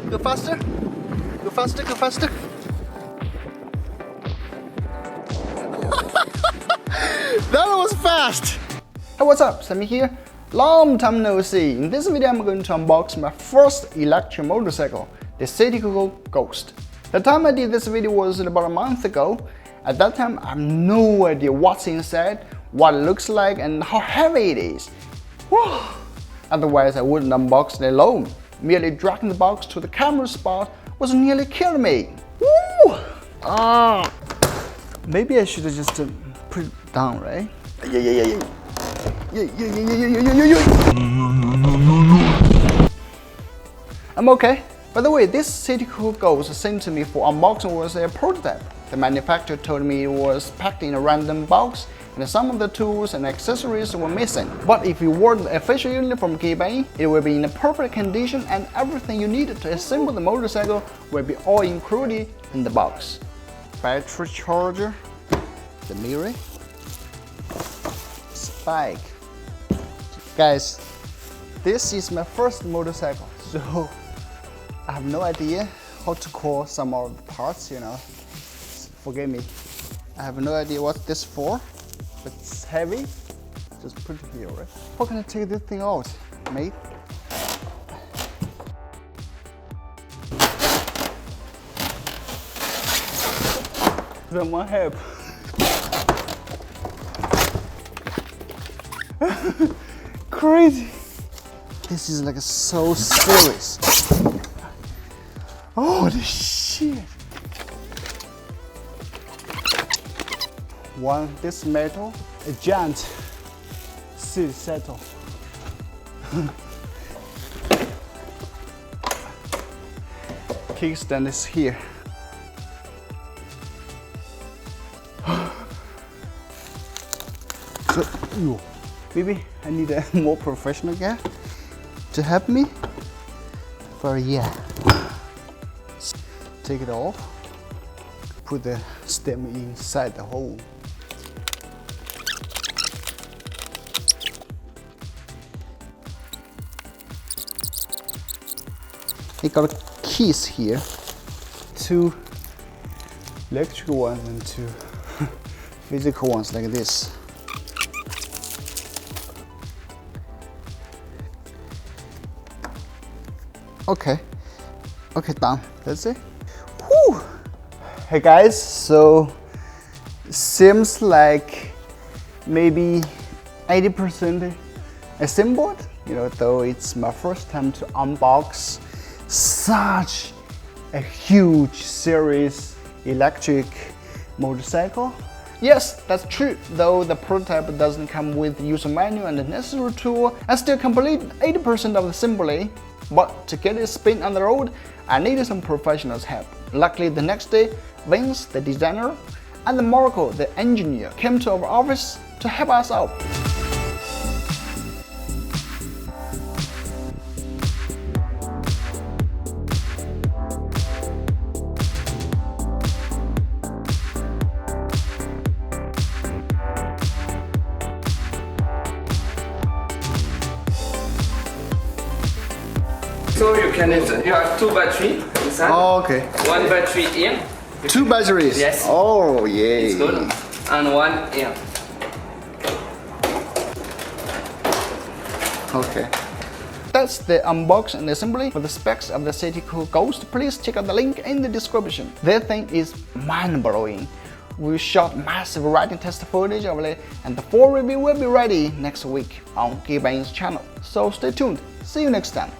Go faster. Go faster, go faster. That was fast. Hey, what's up? Sammy here. Long time no see. In this video, I'm going to unbox my first electric motorcycle, the CityCoco Ghost. The time I did this video was about a month ago. At that time, I have no idea what's inside, what it looks like, and how heavy it is. Whew. Otherwise, I wouldn't unbox it alone. Merely dragging the box to the camera spot was nearly killing me. Woo! Ah. Maybe I should have just put it down, right? Yeah. I'm okay. By the way, this CityCoco Ghost sent to me for unboxing was a prototype. The manufacturer told me it was packed in a random box and some of the tools and accessories were missing. But if you order the official unit from Gearbang, it will be in a perfect condition and everything you need to assemble the motorcycle will be all included in the box. Battery charger, the mirror, spike. Guys, this is my first motorcycle, so I have no idea how to call some of the parts, you know. Forgive me. I have no idea what this for, but it's heavy. Just put it here, right? How can I take this thing out, mate? Someone help. Crazy. This is like so serious. Holy shit. One, this metal, a giant seat settle. Kickstand is here. So, maybe I need a more professional guy to help me. For yeah. Take it off. Put the stem inside the hole. It got keys here. 2 electrical ones and 2 physical ones like this. Okay, done. That's it. Whew. Hey guys, so seems like maybe 80% assembled. You know, though it's my first time to unbox such a huge series electric motorcycle. Yes, that's true. Though the prototype doesn't come with user manual and the necessary tool, I still complete 80% of the assembly. But to get it spin on the road, I needed some professionals' help. Luckily, the next day, Vince, the designer, and Marco, the engineer, came to our office to help us out. So you have 2 batteries inside. Oh, okay. 1 battery in. 2 batteries? Yes. Oh, yeah. It's good. And 1 in. Okay. That's the unboxing and assembly for the specs of the CityCoco Ghost. Please check out the link in the description. That thing is mind-blowing. We shot massive riding test footage of it, and the full review will be ready next week on Gearbang's channel. So stay tuned. See you next time.